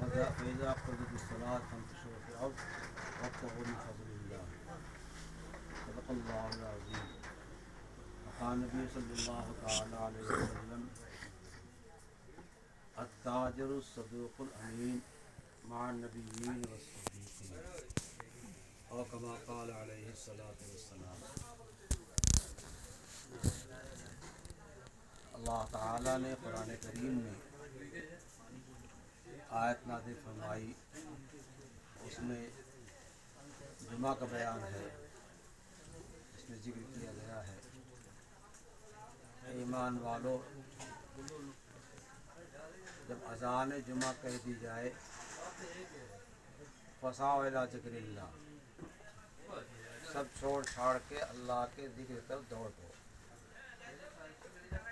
فإذا قضيت الصلاة فانتشروا في الأرض وابتغوا من فضل الله صدق الله العظيم وقال النبي صلى الله تعالى عليه وسلم التاجر الصدوق الأمين مع النبيين والصديقين اور كما قال عليه الصلاة والسلام. اللہ تعالیٰ نے قرآن کریم میں آیت نازل فرمائی، اس میں جمعہ کا بیان ہے، اس میں ذکر کیا گیا ہے ایمان والو جب اذان جمعہ کہہ دی جائے فسعوا الی ذکر اللہ، سب چھوڑ چھاڑ کے اللہ کے ذکر کر دوڑ دو.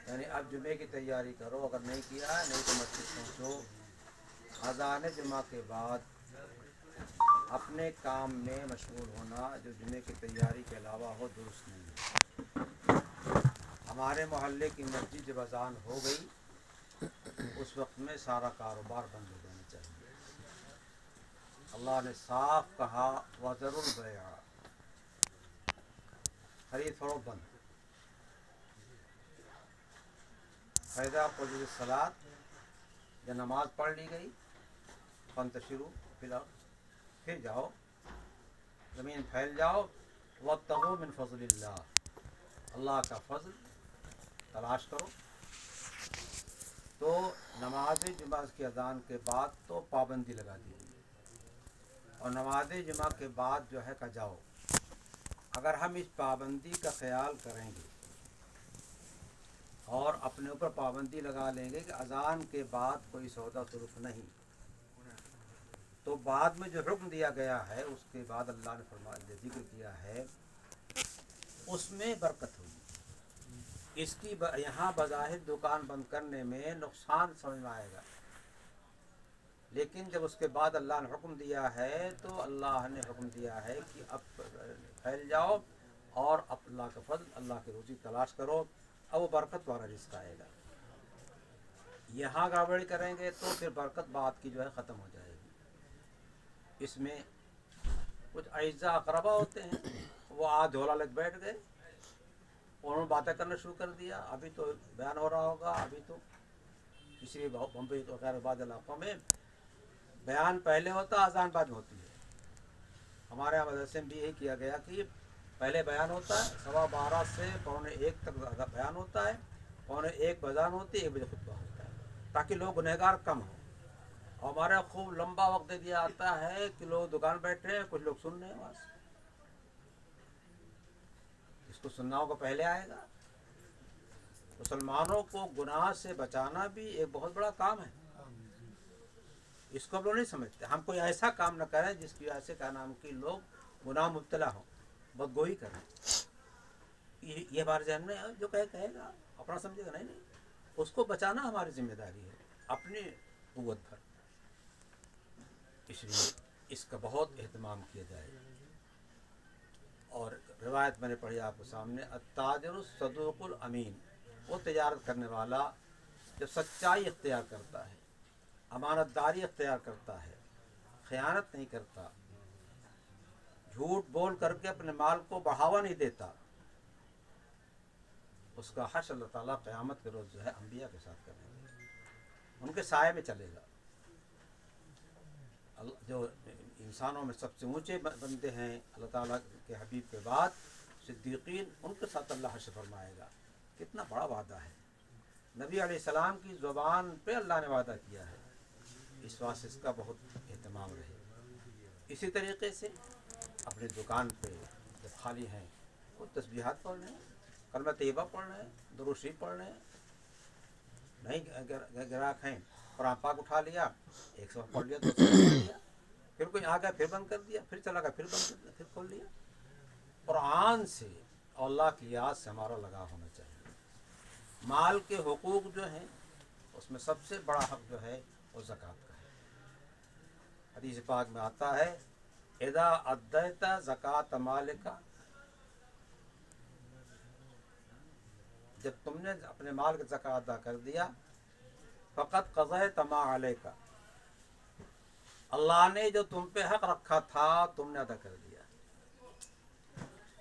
یعنی اب جمعے کی تیاری کرو، اگر نہیں کیا ہے نہیں تو مسجد پہنچو. اذان جمعہ کے بعد اپنے کام میں مشغول ہونا جو جمعے کی تیاری کے علاوہ ہو درست نہیں ہے. ہمارے محلے کی مسجد جب اذان ہو گئی اس وقت میں سارا کاروبار بند ہو جانا چاہیے. اللہ نے صاف کہا وَذَرُوا الْبَيْعَ، خرید فروخت بند. فَإِذَا قُضِيَتِ الصَّلَاۃ، جب نماز پڑھ لی گئی فانتشروا فی الارض، پھر جاؤ زمین پھیل جاؤ. وابتغوا من فضل اللہ، اللہ کا فضل تلاش کرو. تو نماز جمعہ کی اذان کے بعد تو پابندی لگا دی گئی، اور نماز جمعہ کے بعد جو ہے کہ جاؤ. اگر ہم اس پابندی کا خیال کریں گے اور اپنے اوپر پابندی لگا لیں گے کہ اذان کے بعد کوئی سودا صرف نہیں، تو بعد میں جو حکم دیا گیا ہے اس کے بعد اللہ نے فرمایا ذکر کیا ہے اس میں برکت ہوگی. اس کی یہاں بظاہر دکان بند کرنے میں نقصان سمجھ میں آئے گا، لیکن جب اس کے بعد اللہ نے حکم دیا ہے تو اللہ نے حکم دیا ہے کہ اب پھیل جاؤ اور اللہ کا فضل، اللہ کی روزی تلاش کرو. اب وہ برکت والا رزق آئے گا. یہاں گڑبڑی کریں گے تو پھر برکت بعد کی جو ہے ختم ہو جائے گی. اس میں کچھ اعزاء اقربا ہوتے ہیں، وہ جھولا لگ بیٹھ گئے، انہوں نے باتیں کرنا شروع کر دیا. ابھی تو بیان ہو رہا ہوگا، ابھی تو کسی بمبئی تو خیر بعض علاقوں میں بیان پہلے ہوتا اذان بعد میں ہوتی ہے. ہمارے یہاں مدرسے میں بھی یہی کیا گیا کہ پہلے بیان ہوتا ہے 12:15 سے 1:45 تک بیان ہوتا ہے، 1:45 اذان ہوتی ہے، 1 بجے خطبہ ہوتا ہے تاکہ لوگ گنہگار کم ہوں. اور ہمارے خوب لمبا وقت دے دیا آتا ہے کہ لوگ دکان بیٹھے ہیں، کچھ لوگ سن رہے ہیں. بس اس کو سننا ہوگا، پہلے آئے گا. مسلمانوں کو گناہ سے بچانا بھی ایک بہت بڑا کام ہے، اس کو ہم لوگ نہیں سمجھتے. ہم کوئی ایسا کام نہ کریں جس کی وجہ سے کیا نام کی لوگ گناہ مبتلا ہوں، بدگوئی کریں. یہ ہمارے ذہن میں جو کہے گا اپنا سمجھے گا، نہیں اس کو بچانا ہماری ذمہ داری ہے اپنی قوت پر. اس لیے اس کا بہت اہتمام کیا جائے. اور روایت میں نے پڑھی آپ کے سامنے التاجر الصدوق الامین، وہ تجارت کرنے والا جو سچائی اختیار کرتا ہے، امانت داری اختیار کرتا ہے، خیانت نہیں کرتا، جھوٹ بول کر کے اپنے مال کو بڑھاوا نہیں دیتا، اس کا حشر اللہ تعالیٰ قیامت کے روز جو ہے انبیاء کے ساتھ کریں گے، ان کے سائے میں چلے گا. جو انسانوں میں سب سے اونچے بندے ہیں اللہ تعالیٰ کے حبیب کے بعد صدیقین، ان کے ساتھ اللہ حشر فرمائے گا. کتنا بڑا وعدہ ہے. نبی علیہ السلام کی زبان پہ اللہ نے وعدہ کیا ہے، اس واسطے اس کا بہت اہتمام رہے. اسی طریقے سے اپنی دکان پہ جب خالی ہیں وہ تسبیحات پڑھ رہے ہیں، کلمہ طیبہ پڑھ رہے ہیں، درود شریف پڑھ رہے ہیں. نہیں گراہک ہیں، قرآن پاک اٹھا لیا، 100 پڑھ لیا، 200 پڑھ لیا، پھر کوئی آ گیا پھر بند کر دیا، پھر چلا گیا پھر بند کر دیا، پھر کھول لیا. قرآن سے اور اللہ کی یاد سے ہمارا لگاؤ ہونا چاہیے. مال کے حقوق جو ہیں اس میں سب سے بڑا حق جو ہے وہ زکوٰۃ کا ہے. حدیث پاک میں آتا ہے اذا ادیت زکوٰۃ مالک جب تم نے اپنے مال کا زکات ادا کر دیا فقط قضیت ما علیک، اللہ نے جو تم پہ حق رکھا تھا تم نے ادا کر دیا،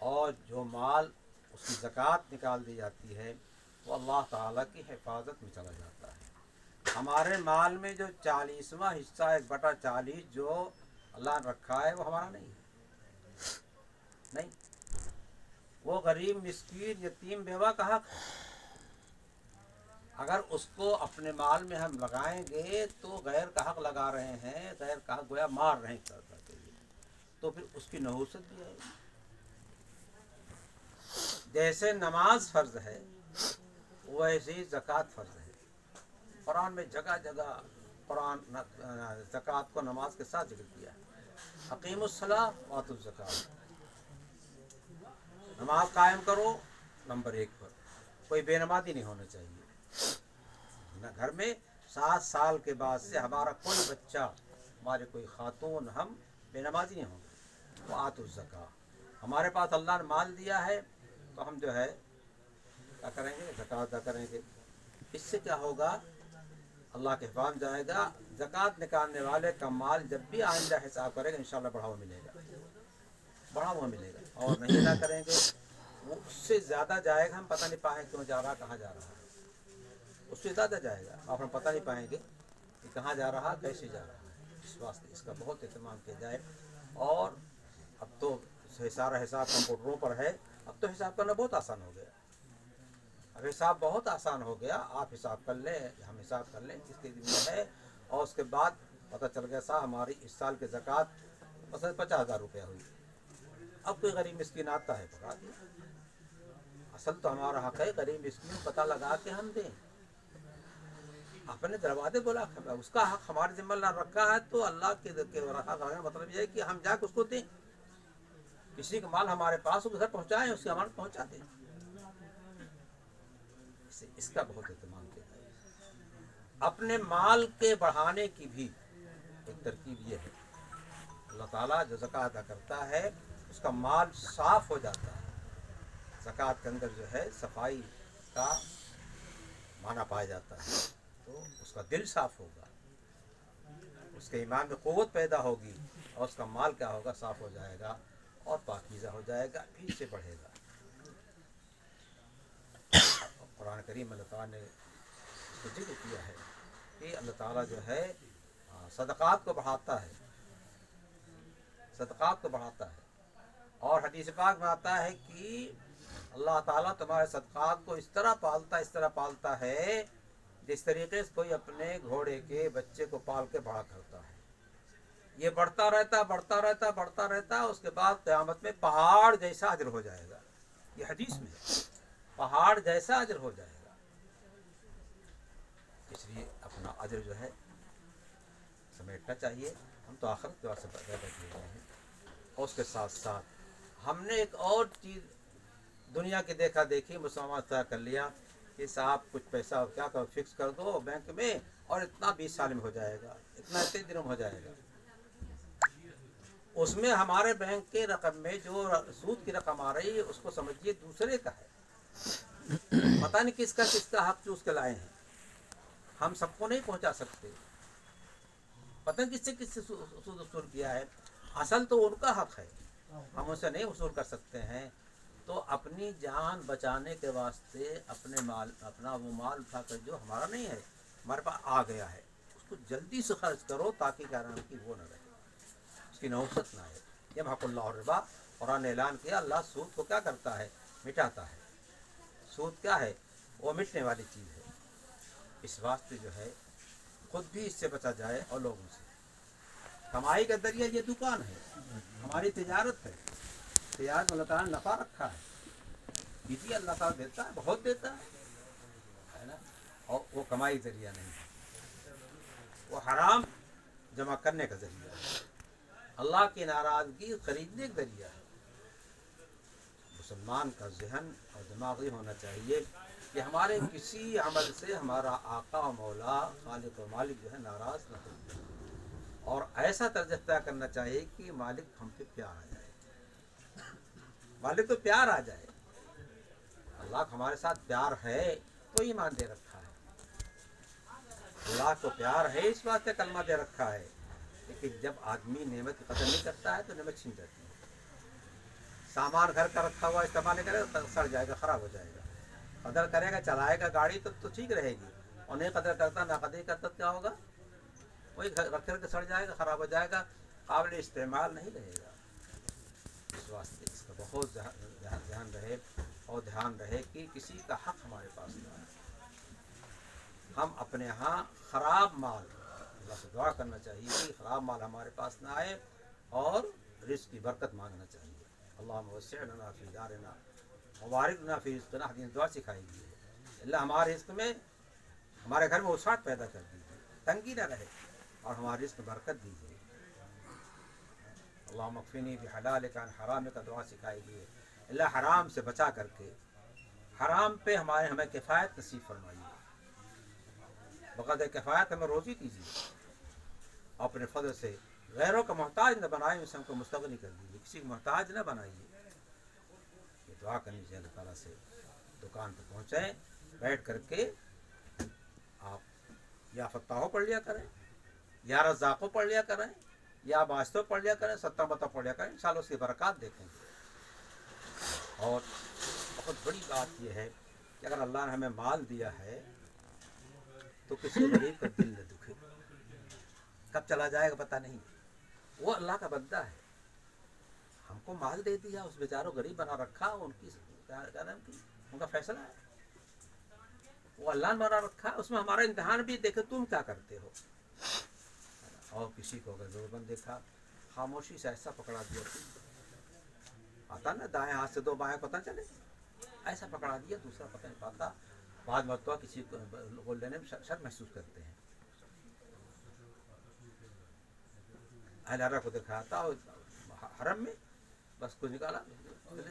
اور جو مال اس کی زکات نکال دی جاتی ہے وہ اللہ تعالیٰ کی حفاظت میں چلا جاتا ہے۔ ہمارے مال میں جو 40واں حصہ 1/40 جو اللہ نے رکھا ہے وہ ہمارا نہیں ہے، نہیں، وہ غریب مسکین یتیم بیوہ کا حق ہے۔ اگر اس کو اپنے مال میں ہم لگائیں گے تو غیر کا حق لگا رہے ہیں، غیر کا حق گویا مار رہے ہیں کرتے ہوئے، تو پھر اس کی نحوست بھی ہے۔ جیسے نماز فرض ہے ویسے ہی زکوٰۃ فرض ہے۔ قرآن میں جگہ جگہ قرآن زکوٰۃ کو نماز کے ساتھ ذکر کیا ہے۔ اقیم الصلاۃ وآتوا الزکاۃ، نماز قائم کرو نمبر 1 پر، کوئی بے نمازی نہیں ہونا چاہیے نہ گھر میں۔ 7 سال کے بعد سے ہمارا کوئی بچہ، ہمارے کوئی خاتون، ہم بے نمازی نہیں ہوں گے۔ وآتوا الزکاۃ، ہمارے پاس اللہ نے مال دیا ہے تو ہم جو ہے کیا کریں گے؟ زکوٰۃ ادا کریں گے۔ اس سے کیا ہوگا؟ اللہ کے حفاظ جائے گا۔ زکوٰۃ نکالنے والے کا مال جب بھی آئندہ حساب کرے گا انشاءاللہ بڑھا ہوا ملے گا، بڑھا ہوا ملے گا، اور نہیں ادا کریں گے وہ اس سے زیادہ جائے گا، ہم پتہ نہیں پائیں کیوں جا رہا، کہاں جا رہا ہے، اس سے زیادہ جائے گا، آپ ہم پتہ نہیں پائیں گے کہ کہاں جا رہا، کیسے جا رہا ہے۔ اس واسطے اس کا بہت اہتمام کیا جائے۔ اور اب تو سارا حساب کمپیوٹروں پر ہے، اب تو حساب کرنا بہت آسان ہو گیا، اب حساب بہت آسان ہو گیا، آپ حساب کر لیں، ہم حساب کر لیں کس کے ذمہ ہے، اور اس کے بعد پتہ چل گیا صاحب ہماری اس سال کی زکوٰۃ مثلا 50,000 روپیہ ہوئی۔ اب کوئی غریب مسکین آتا ہے پکا دیا، اصل تو ہمارا حق ہے غریب مسکین پتہ لگا کے ہم دیں، اپنے دروازے بولا، اس کا حق ہمارے ذمہ اللہ رکھا ہے تو اللہ کے مطلب یہ ہے کہ ہم جا کے اس کو دیں، کسی کا مال ہمارے پاس اس گھر پہنچائیں، اس کی امانت پہنچا دیں، اس کا بہت اہتمام کیا جائے۔ اپنے مال کے بڑھانے کی بھی ایک ترکیب یہ ہے، اللہ تعالیٰ جو زکوٰۃ ادا کرتا ہے اس کا مال صاف ہو جاتا ہے۔ زکوٰۃ کے اندر جو ہے صفائی کا معنی پایا جاتا ہے، تو اس کا دل صاف ہوگا، اس کے ایمان میں قوت پیدا ہوگی، اور اس کا مال کیا ہوگا؟ صاف ہو جائے گا اور پاکیزہ ہو جائے گا، پھر سے بڑھے گا۔ قرآن کریم اللہ تعالیٰ نے اس کو ذکر کیا ہے کہ اللہ تعالیٰ جو ہے صدقات کو بڑھاتا ہے، صدقات کو بڑھاتا ہے، اور حدیث پاک میں آتا ہے کہ اللہ تعالیٰ تمہارے صدقات کو اس طرح پالتا ہے جس طریقے سے کوئی اپنے گھوڑے کے بچے کو پال کے بڑا کرتا ہے۔ یہ بڑھتا رہتا، اس کے بعد قیامت میں پہاڑ جیسا اجر ہو جائے گا۔ یہ حدیث میں ہے، پہاڑ جیسا اجر ہو جائے گا۔ اس لیے اپنا اجر جو ہے سمیٹنا چاہیے، ہم تو آخرت کے واسطے پیدا کیے گئے ہیں۔ اور اس کے ساتھ ساتھ ہم نے ایک اور چیز دنیا کی دیکھا دیکھی مسلمان طے کر لیا کہ صاحب کچھ پیسہ کیا کرو فکس کر دو بینک میں، اور اتنا 20 سال میں ہو جائے گا، اتنا اتنے دنوں میں ہو جائے گا۔ اس میں ہمارے بینک کے رقم میں جو سود کی رقم آ رہی ہے اس کو سمجھیے دوسرے کا ہے، پتہ نہیں کس کا حق چوز کے لائے ہیں، ہم سب کو نہیں پہنچا سکتے، پتہ نہیں کس سے سود وصول کیا ہے، اصل تو ان کا حق ہے، ہم اسے نہیں وصول کر سکتے ہیں۔ تو اپنی جان بچانے کے واسطے اپنا وہ مال اٹھا کر جو ہمارا نہیں ہے، ہمارے پاس آ گیا ہے، اس کو جلدی سے خرچ کرو تاکہ کہنا کہ وہ نہ رہے، اس کی نحوست نہ ہے۔ یمحق اللہ الربا، قرآن نے اعلان کیا اللہ سود کو کیا کرتا ہے؟ مٹاتا ہے۔ سود کیا ہے؟ وہ مٹنے والی چیز ہے۔ اس واسطے جو ہے خود بھی اس سے بچا جائے اور لوگوں سے۔ کمائی کا ذریعہ یہ دکان ہے، ہماری تجارت ہے، تجارت میں اللہ تعالیٰ نے نفع رکھا ہے، اسی اللہ تعالیٰ دیتا ہے، بہت دیتا ہے نا، اور وہ کمائی ذریعہ نہیں ہے، وہ حرام جمع کرنے کا ذریعہ ہے، اللہ کی ناراضگی خریدنے کا ذریعہ ہے۔ مسلمان کا ذہن اور دماغ یہ ہونا چاہیے کہ ہمارے کسی عمل سے ہمارا آقا و مولا خالق و مالک جو ہے ناراض نہ ہو، اور ایسا طرز اختیار کرنا چاہیے کہ مالک ہم پہ پیار آ جائے، مالک تو پیار آ جائے۔ اللہ کو ہمارے ساتھ پیار ہے تو ایمان دے رکھا ہے، اللہ کو پیار ہے اس بات سے کلمہ دے رکھا ہے، لیکن جب آدمی نعمت کی قدر نہیں کرتا ہے تو نعمت چھین جاتی ہے۔ سامان گھر کا رکھا ہوا استعمال نہیں کرے تو سڑ جائے گا، خراب ہو جائے گا۔ قدر کرے گا، چلائے گا گاڑی تو ٹھیک رہے گی، اور نہیں قدر کرتا، نا قدر کرتا، کیا ہوگا؟ وہی رکھ کر کے سڑ جائے گا، خراب ہو جائے گا، قابل استعمال نہیں رہے گا۔ اس واسطے اس کا بہت دھیان رہے، اور دھیان رہے کہ کسی کا حق ہمارے پاس نہ آئے۔ ہم اپنے ہاں خراب مال، اللہ سے دعا کرنا چاہیے کہ خراب مال ہمارے پاس نہ آئے، اور رزق کی برکت مانگنا چاہیے۔ اللہم وسع لنا فی دارنا وبارک لنا فی رزقنا، حدیث دعا سکھائی گئی ہے، اللہ ہمارے رزق میں، ہمارے گھر میں وسعت پیدا کر دیجیے، تنگی نہ رہے، اور ہمارے رزق میں برکت دیجیے۔ اللہم اکفنی بحلالک عن حرامک، دعا سکھائی گئی ہے، اللہ حرام سے بچا کر کے حرام پہ ہمیں کفایت نصیب فرمائیے، بقدر کفایت ہمیں روزی دیجیے، اپنے فضل سے غیروں کا محتاج نہ بنائیں، اسے ہم کو مستغنی کر دیجیے، کسی کو محتاج نہ بنائیے۔ یہ دعا کرنی چاہیے اللہ تعالیٰ سے۔ دکان پہ پہنچیں، بیٹھ کر کے آپ یا فتاحو پڑھ لیا کریں، یا رزاقو پڑھ لیا کریں، یا باسطو پڑھ لیا کریں، ستہ بتہ پڑھ لیا کریں، انشاءاللہ اس کی برکات دیکھیں گے۔ اور بہت بڑی بات یہ ہے کہ اگر اللہ نے ہمیں مال دیا ہے تو کسی غریب کا دل نہ دکھے، کب چلا جائے گا پتہ نہیں، وہ اللہ کا بندہ ہے، ہم کو مال دے دیا، اس بیچاروں غریب بنا رکھا، ان کی ان کا فیصلہ ہے، وہ اللہ نے بنا رکھا، اس میں ہمارا امتحان بھی دیکھے تم کیا کرتے ہو۔ اور کسی کو اگر ضرورت مند دیکھا، خاموشی سے ایسا پکڑا دیا، آتا نا دائیں ہاتھ سے دو بائیں پتہ چلے، ایسا پکڑا دیا دوسرا پتہ نہیں پاتا، بعد مرتبہ کسی کو بول لینے میں شرم محسوس کرتے ہیں۔ اہل حرم کو دکھایا تھا حرم میں، بس کوئی نکالا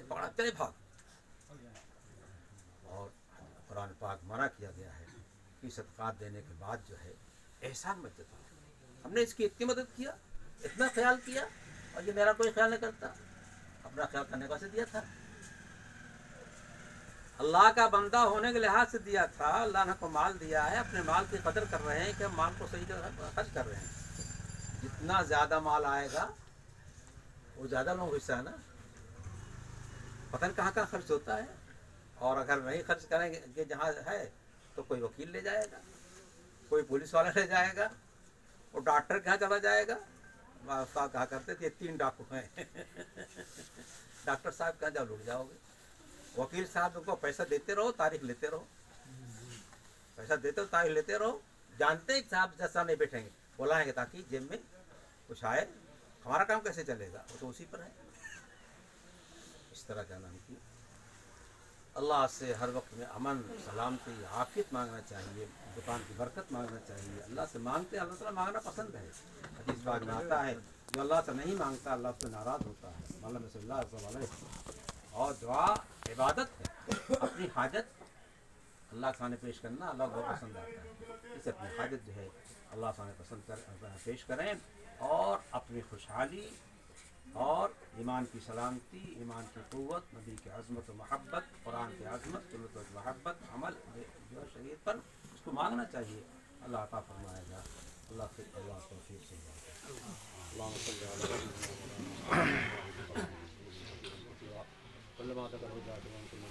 پکڑا چلے بھاگ۔ اور قرآن پاک منع کیا گیا ہے کہ صدقات دینے کے بعد جو ہے احسان مت جتاؤ، ہم نے اس کی اتنی مدد کیا، اتنا خیال کیا، اور یہ میرا کوئی خیال نہیں کرتا، اپنا خیال کرنے کا سے دیا تھا، اللہ کا بندہ ہونے کے لحاظ سے دیا تھا، اللہ نے کو مال دیا ہے، اپنے مال کی قدر کر رہے ہیں کہ ہم مال کو صحیح جگہ خرچ کر رہے ہیں، جتنا زیادہ مال آئے گا وہ زیادہ لوگ حصہ ہے نا، پتہ نہیں کہاں کہاں خرچ ہوتا ہے، اور اگر نہیں خرچ کریں گے جہاں ہے تو کوئی وکیل لے جائے گا، کوئی پولیس والا لے جائے گا، اور ڈاکٹر کہاں چلا جائے گا، صاحب کہا کرتے تھے 3 ڈاکو ہیں ڈاکٹر صاحب کہاں جاؤ لوٹ جاؤ گے، وکیل صاحب کو پیسہ دیتے رہو، تاریخ لیتے رہو، پیسہ دیتے رہو، تاریخ لیتے رہو، جانتے ہیں کہ صاحب جیسا نہیں بیٹھیں گے، بلائیں گے تاکہ جیب میں کچھ آئے، ہمارا کام کیسے چلے گا، وہ تو اسی پر ہے۔ اس طرح کا نام کی اللہ سے ہر وقت میں امن، سلامتی، عافیت مانگنا چاہیے، دکان کی برکت مانگنا چاہیے، اللہ سے مانگتے، اللہ تعالیٰ مانگنا پسند ہے، حدیث بات میں آتا ہے جو اللہ سے نہیں مانگتا اللہ اس سے ناراض ہوتا ہے، مولانا صلی اللہ علیہ وسلم۔ اور دعا عبادت ہے، اپنی حاجت اللہ کے سامنے پیش کرنا اللہ کو پسند آتا ہے، اسے اپنی حاجت جو ہے اللہ کے سامنے پیش کریں، اور اپنی خوشحالی اور ایمان کی سلامتی، ایمان کی قوت، نبی کی عظمت و محبت، قرآن کی عظمت، سنت و محبت، عمل جو شریعت پر، اس کو مانگنا چاہیے، اللہ عطا فرمائے گا، اللہ توفیق سے اللہم صلی علی محمد